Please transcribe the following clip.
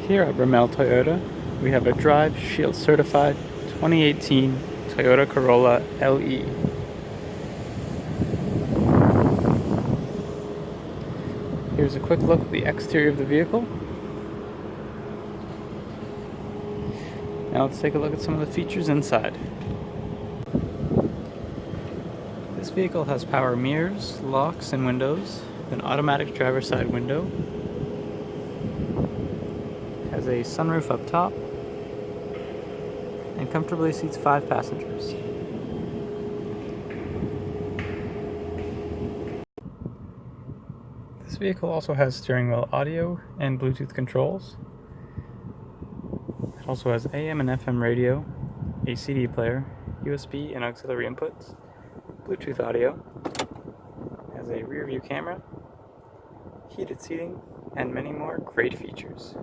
Here at Brimell Toyota, we have a Drive Shield certified 2018 Toyota Corolla LE. Here's a quick look at the exterior of the vehicle. Now let's take a look at some of the features inside. This vehicle has power mirrors, locks and windows, an automatic driver's side window, has a sunroof up top, and comfortably seats 5 passengers. This vehicle also has steering wheel audio and Bluetooth controls. It also has AM and FM radio, a CD player, USB and auxiliary inputs, Bluetooth audio, has a rear view camera, heated seating, and many more great features.